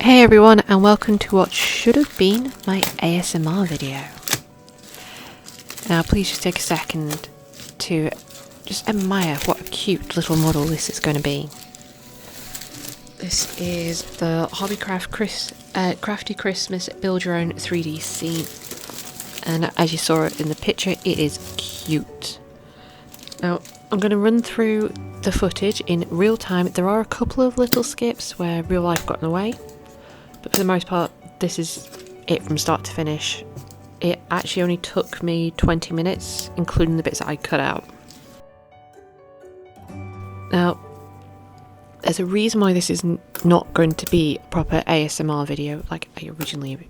Hey everyone, and welcome to what should have been my ASMR video. Now please just take a second to just admire what a cute little model this is going to be. This is the hobbycraft Crafty Christmas Build Your Own 3D scene, and as you saw it in the picture, it is cute. Now I'm going to run through the footage in real time. There are a couple of little skips where real life got in the way, but for the most part this is it from start to finish. It actually only took me 20 minutes, including the bits that I cut out. Now there's a reason why this is not going to be a proper ASMR video like I originally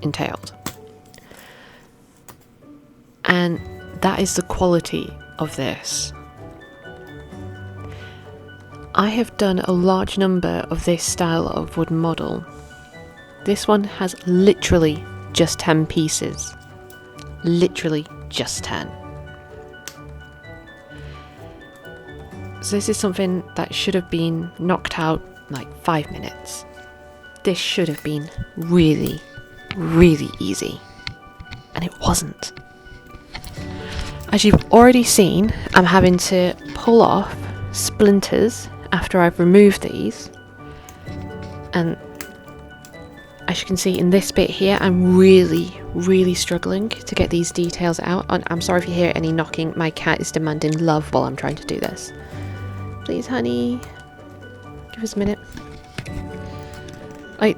entailed, and that is the quality of this. I have done a large number of this style of wooden model. This one has literally just 10 pieces. Literally just 10. So this is something that should have been knocked out in like 5 minutes. This should have been really, really easy. And it wasn't. As you've already seen, I'm having to pull off splinters after I've removed these, and as you can see in this bit here, I'm really struggling to get these details out. And I'm sorry if you hear any knocking, my cat is demanding love while I'm trying to do this. Please honey, give us a minute. Like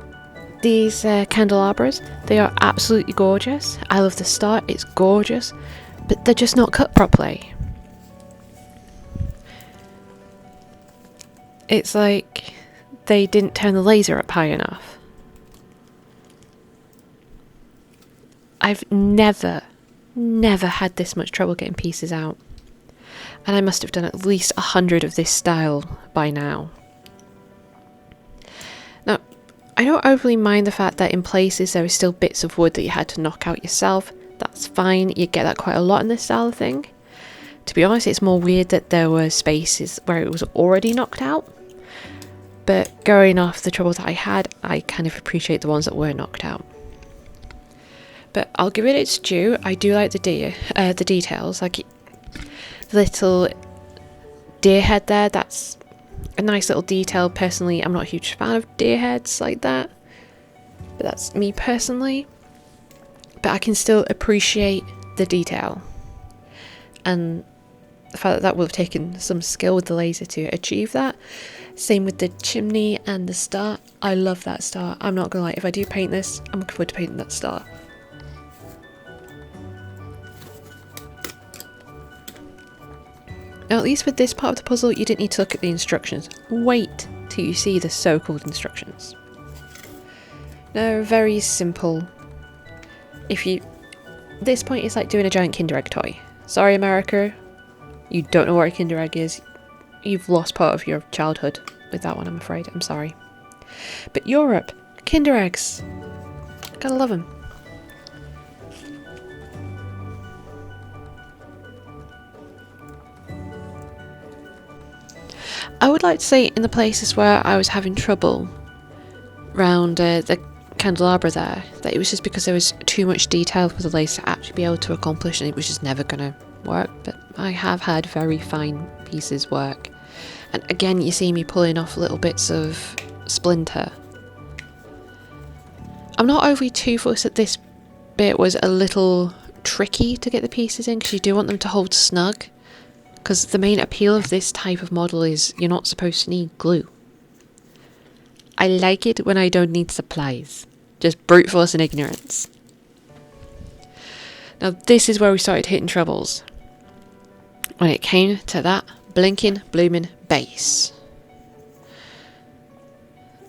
these candelabras, they are absolutely gorgeous. I love the start, it's gorgeous, but they're just not cut properly. It's like they didn't turn the laser up high enough. I've never had this much trouble getting pieces out. And I must have done at least 100 of this style by now. Now, I don't overly mind the fact that in places there are still bits of wood that you had to knock out yourself. That's fine, you get that quite a lot in this style of thing. To be honest, it's more weird that there were spaces where it was already knocked out. But going off the trouble that I had, I kind of appreciate the ones that were knocked out. But I'll give it its due. I do like the details, like the little deer head there. That's a nice little detail. Personally, I'm not a huge fan of deer heads like that, but that's me personally. But I can still appreciate the detail, and the fact that that would have taken some skill with the laser to achieve that. Same with the chimney and the star. I love that star. I'm not gonna lie, if I do paint this, I'm looking forward to painting that star. Now at least with this part of the puzzle, you didn't need to look at the instructions. Wait till you see the so-called instructions. No, very simple. This point is like doing a giant Kinder Egg toy. Sorry America, you don't know what a Kinder Egg is. You've lost part of your childhood with that one, I'm afraid. I'm sorry. But Europe, Kinder Eggs. Gotta love them. I would like to say in the places where I was having trouble around the candelabra there, that it was just because there was too much detail for the laser to actually be able to accomplish, and it was just never gonna work. But I have had very fine pieces work. And again, you see me pulling off little bits of splinter. I'm not overly too fussed that this bit was a little tricky to get the pieces in, because you do want them to hold snug. Because the main appeal of this type of model is you're not supposed to need glue. I like it when I don't need supplies. Just brute force and ignorance. Now this is where we started hitting troubles. When it came to that blinking blooming base.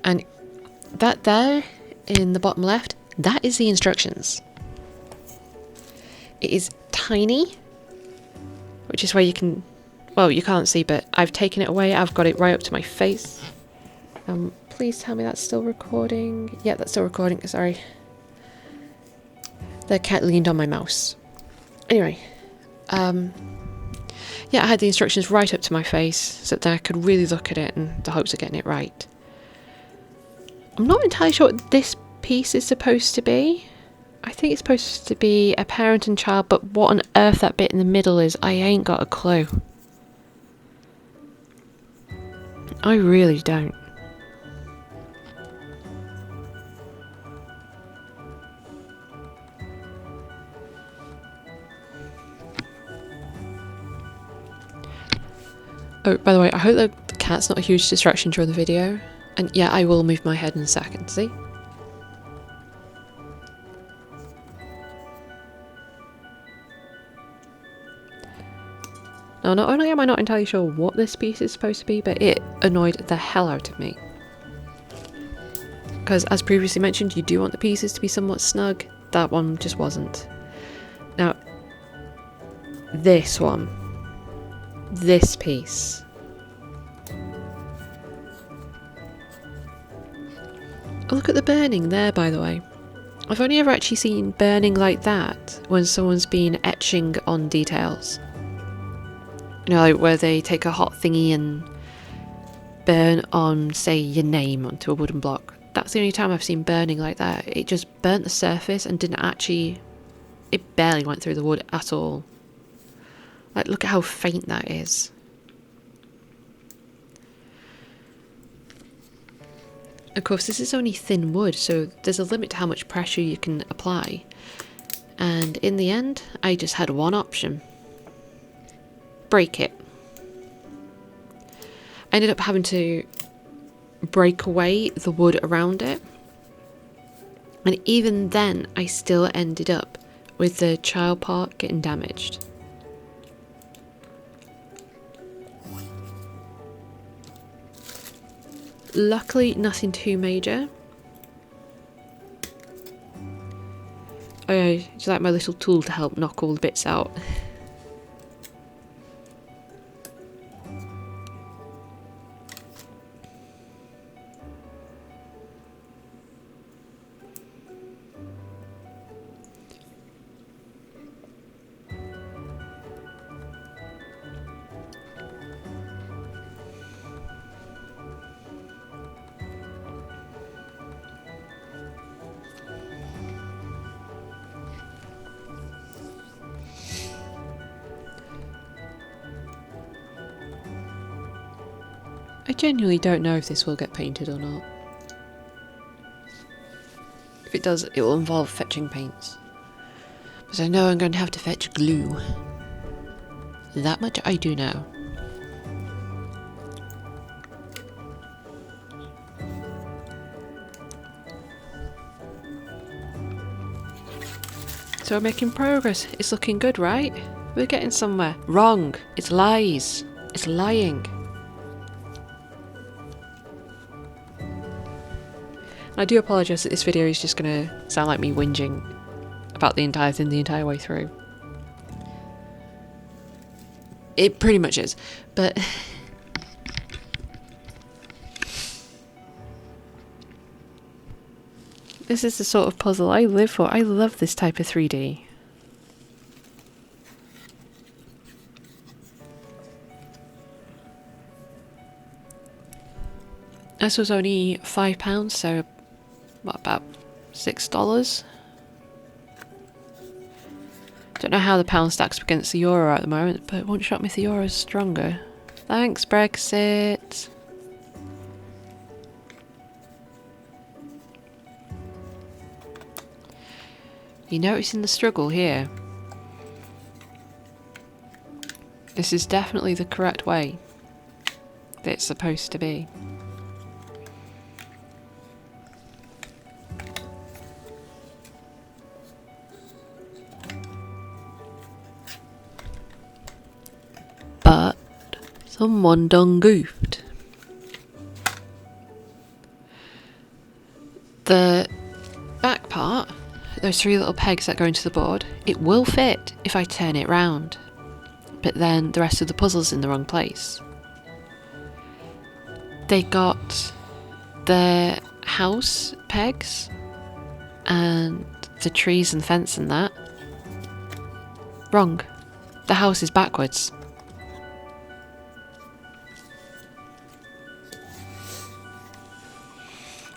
And that there in the bottom left, that is the instructions. It is tiny, which is where you can, well, you can't see, but I've taken it away. I've got it right up to my face. Please tell me that's still recording. Yeah, that's still recording, sorry. The cat leaned on my mouse. Anyway, yeah, I had the instructions right up to my face so that I could really look at it in the hopes of getting it right. I'm not entirely sure what this piece is supposed to be. I think it's supposed to be a parent and child, but what on earth that bit in the middle is, I ain't got a clue. I really don't. Oh, by the way, I hope the cat's not a huge distraction during the video. And yeah, I will move my head in a second, see? Now, not only am I not entirely sure what this piece is supposed to be, but it annoyed the hell out of me. Because, as previously mentioned, you do want the pieces to be somewhat snug. That one just wasn't. Now, this one. This piece. Oh, look at the burning there, by the way. I've only ever actually seen burning like that when someone's been etching on details. You know, like where they take a hot thingy and burn on, say, your name onto a wooden block. That's the only time I've seen burning like that. It just burnt the surface and didn't actually... It barely went through the wood at all. Like, look at how faint that is. Of course, this is only thin wood, so there's a limit to how much pressure you can apply. And in the end, I just had one option. Break it. I ended up having to break away the wood around it. And even then, I still ended up with the child part getting damaged. Luckily, nothing too major. Oh, just like my little tool to help knock all the bits out. I genuinely don't know if this will get painted or not. If it does, it will involve fetching paints. Because I know I'm going to have to fetch glue. That much I do know. So we're making progress. It's looking good, right? We're getting somewhere. Wrong. It's lies. It's lying. I do apologise that this video is just going to sound like me whinging about the entire thing the entire way through. It pretty much is, but... This is the sort of puzzle I live for. I love this type of 3D. This was only £5, so what, about $6? Don't know how the pound stacks up against the euro at the moment, but it won't shock me if the euro is stronger. Thanks, Brexit. You noticing the struggle here? This is definitely the correct way that it's supposed to be. But someone done goofed. The back part, those three little pegs that go into the board, it will fit if I turn it round. But then the rest of the puzzle's in the wrong place. They got the house pegs and the trees and fence and that wrong. The house is backwards.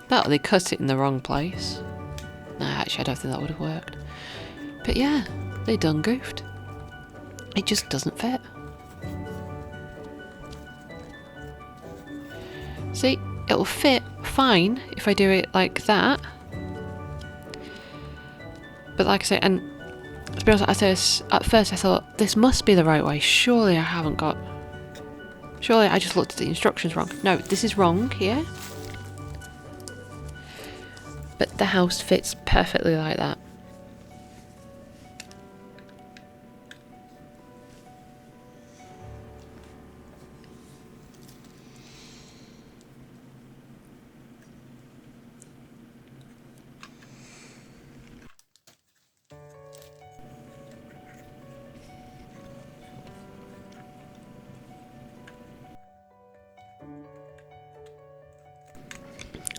But they cut it in the wrong place. Nah, actually I don't think that would have worked. But yeah, they done goofed. It just doesn't fit. See, it'll fit fine if I do it like that. But like I say, and to be honest, at first I thought, this must be the right way. Surely I just looked at the instructions wrong. No, this is wrong here. But the house fits perfectly like that.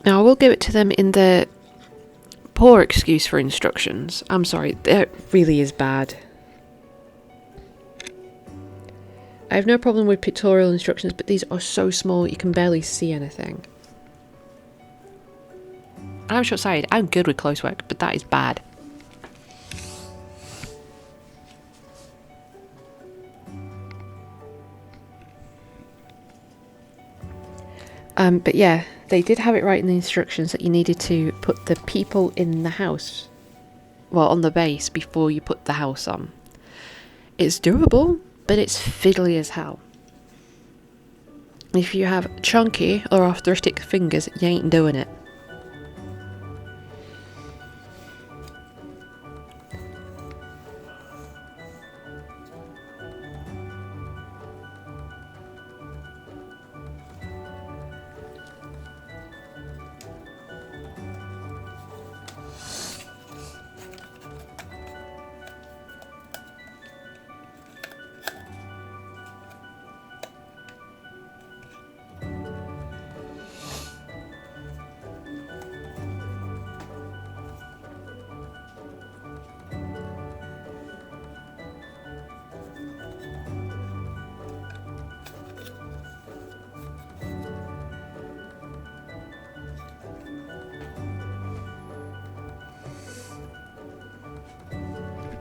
Now I will give it to them in the poor excuse for instructions. I'm sorry, it really is bad. I have no problem with pictorial instructions, but these are so small you can barely see anything. I'm short-sighted, I'm good with close work, but that is bad. But yeah, they did have it right in the instructions that you needed to put the people in the house, well, on the base before you put the house on. It's doable, but it's fiddly as hell. If you have chunky or arthritic fingers, you ain't doing it.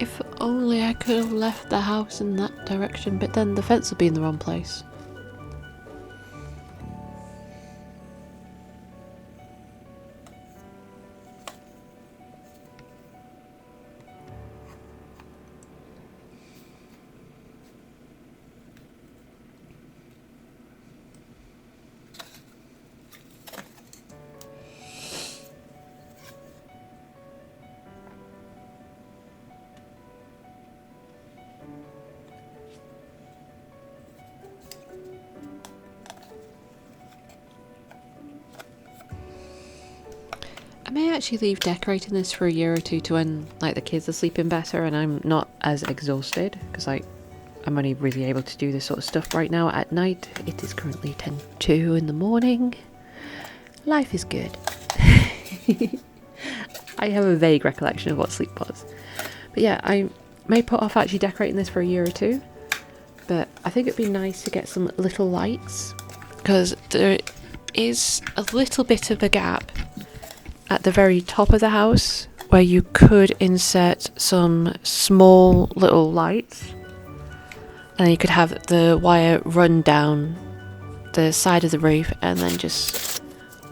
If only I could have left the house in that direction, but then the fence will be in the wrong place. I may actually leave decorating this for a year or two to when like the kids are sleeping better and I'm not as exhausted, because I'm only really able to do this sort of stuff right now at night. It is currently 10:02 in the morning. Life is good. I have a vague recollection of what sleep was. But yeah, I may put off actually decorating this for a year or two, but I think it'd be nice to get some little lights, because there is a little bit of a gap at the very top of the house where you could insert some small little lights, and then you could have the wire run down the side of the roof and then just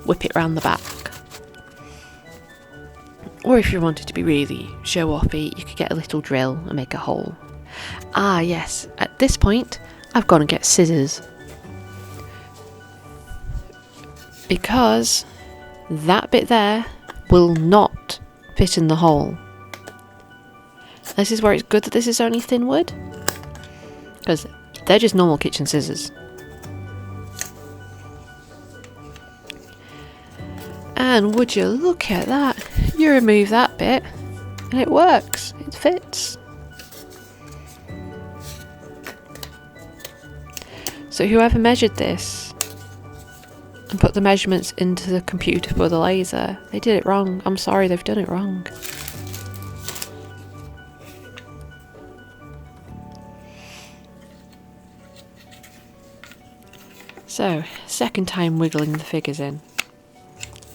whip it round the back. Or if you wanted to be really show-offy, you could get a little drill and make a hole. Ah yes, at this point I've got to get scissors, because that bit there will not fit in the hole. This is where it's good that this is only thin wood, because they're just normal kitchen scissors. And would you look at that, you remove that bit and it works, it fits. So whoever measured this and put the measurements into the computer for the laser, they did it wrong. I'm sorry, they've done it wrong. So, second time wiggling the figures in.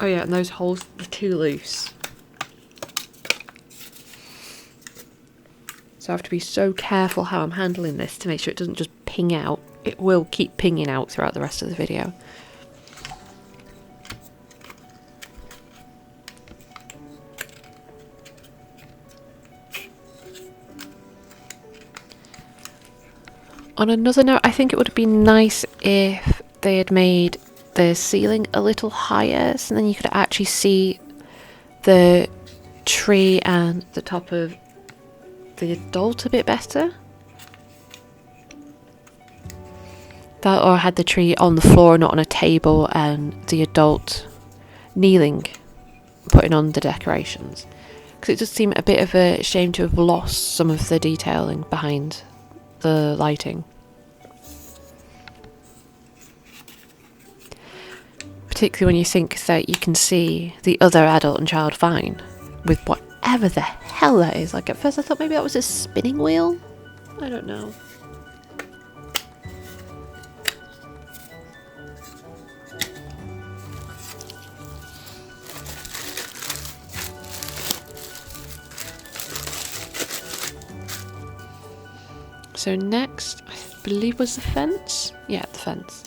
Oh yeah, and those holes are too loose. So I have to be so careful how I'm handling this to make sure it doesn't just ping out. It will keep pinging out throughout the rest of the video. On another note, I think it would have been nice if they had made the ceiling a little higher, so then you could actually see the tree and the top of the adult a bit better. That, or had the tree on the floor, not on a table, and the adult kneeling, putting on the decorations. Because it does seem a bit of a shame to have lost some of the detailing behind the lighting. Particularly when you think that you can see the other adult and child fine with whatever the hell that is. Like, at first I thought maybe that was a spinning wheel. I don't know. So next, I believe, was the fence? Yeah, the fence.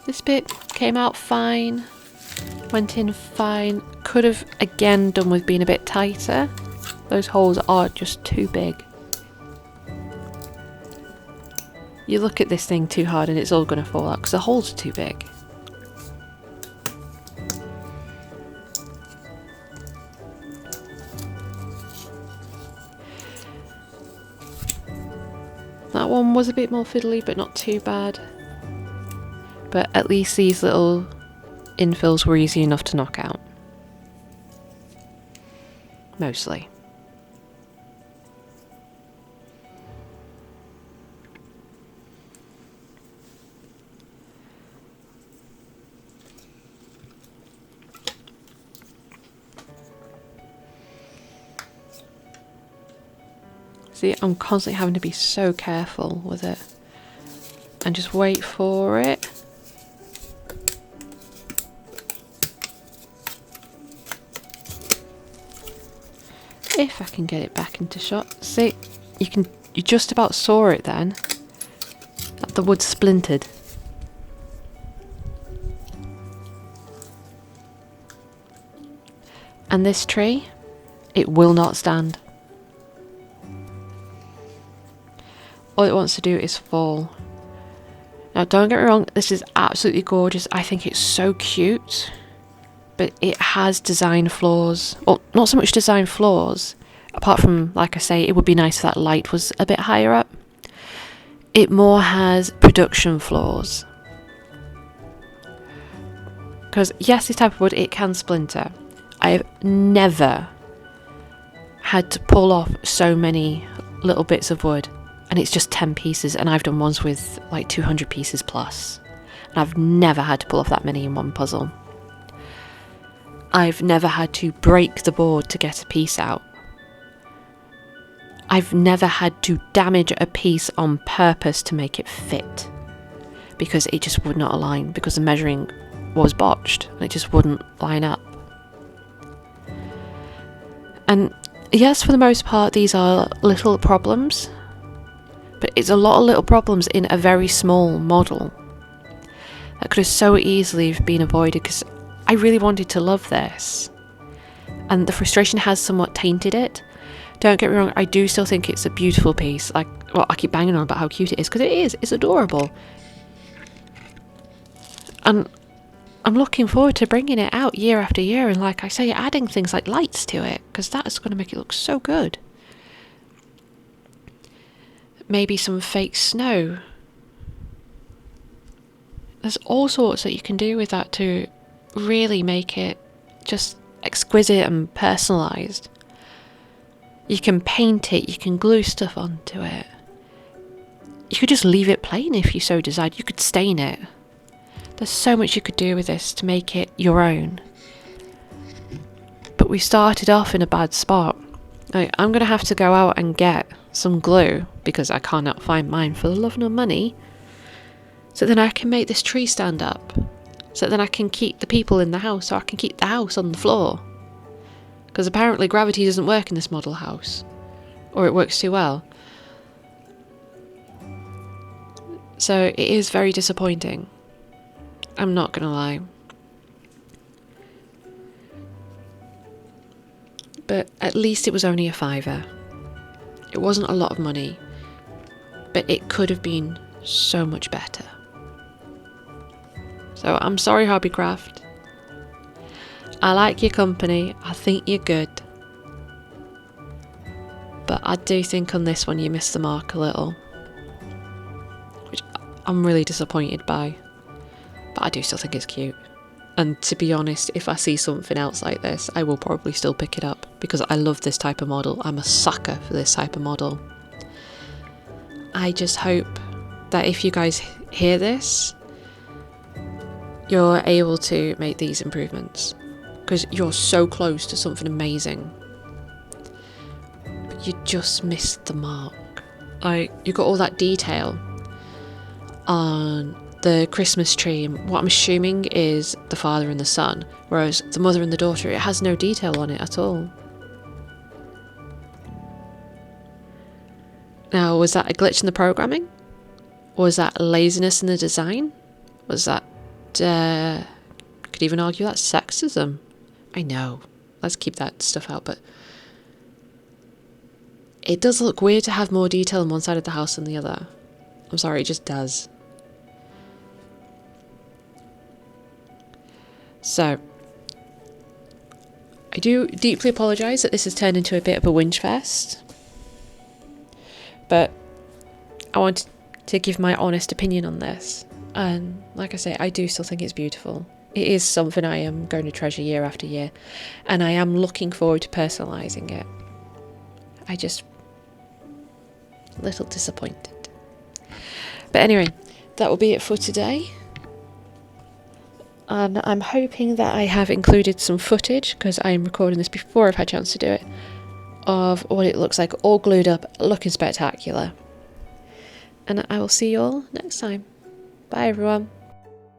This bit came out fine, went in fine. Could have, again, done with being a bit tighter. Those holes are just too big. You look at this thing too hard and it's all going to fall out because the holes are too big. That one was a bit more fiddly, but not too bad. But at least these little infills were easy enough to knock out. Mostly. See, I'm constantly having to be so careful with it. And just wait for it. If I can get it back into shot. See, you just about saw it then. That the wood splintered. And this tree, it will not stand. All it wants to do is fall. Now, don't get me wrong, this is absolutely gorgeous. I think it's so cute. But it has design flaws. Well, not so much design flaws. Apart from, like I say, it would be nice if that light was a bit higher up. It more has production flaws. Because, yes, this type of wood, it can splinter. I've never had to pull off so many little bits of wood. And it's just 10 pieces, and I've done ones with like 200 pieces plus. And I've never had to pull off that many in one puzzle. I've never had to break the board to get a piece out. I've never had to damage a piece on purpose to make it fit. Because it just would not align, because the measuring was botched, and it just wouldn't line up. And yes, for the most part, these are little problems. But it's a lot of little problems in a very small model that could have so easily been avoided, because I really wanted to love this, and the frustration has somewhat tainted it. Don't get me wrong, I do still think it's a beautiful piece. Like, well, I keep banging on about how cute it is, because it is. It's adorable, and I'm looking forward to bringing it out year after year, and like I say, adding things like lights to it, because that's going to make it look so good. Maybe some fake snow. There's all sorts that you can do with that to really make it just exquisite and personalised. You can paint it, you can glue stuff onto it. You could just leave it plain if you so desired. You could stain it. There's so much you could do with this to make it your own. But we started off in a bad spot. Like, I'm going to have to go out and get some glue, because I cannot find mine for the love nor money, so then I can make this tree stand up. so then I can keep the people in the house, so I can keep the house on the floor. Because apparently gravity doesn't work in this model house, or it works too well. So it is very disappointing. I'm not gonna lie. But at least it was only a £5. It wasn't a lot of money, but it could have been so much better. So I'm sorry, Hobbycraft. I like your company, I think you're good. But I do think on this one you missed the mark a little. Which I'm really disappointed by. But I do still think it's cute. And to be honest, if I see something else like this, I will probably still pick it up. Because I love this type of model. I'm a sucker for this type of model. I just hope that if you guys hear this, you're able to make these improvements. Because you're so close to something amazing. But you just missed the mark. Like, you got all that detail on the Christmas tree. What I'm assuming is the father and the son. Whereas the mother and the daughter, it has no detail on it at all. Now, was that a glitch in the programming? Or was that laziness in the design? Was that, could even argue that's sexism. I know, let's keep that stuff out, but it does look weird to have more detail on one side of the house than the other. I'm sorry, it just does. So, I do deeply apologise that this has turned into a bit of a whinge fest. But I wanted to give my honest opinion on this. And like I say, I do still think it's beautiful. It is something I am going to treasure year after year. And I am looking forward to personalising it. I just... a little disappointed. But anyway, that will be it for today. And I'm hoping that I have included some footage, because I am recording this before I've had a chance to do it, of what it looks like all glued up, looking spectacular. And I will see you all next time. Bye everyone.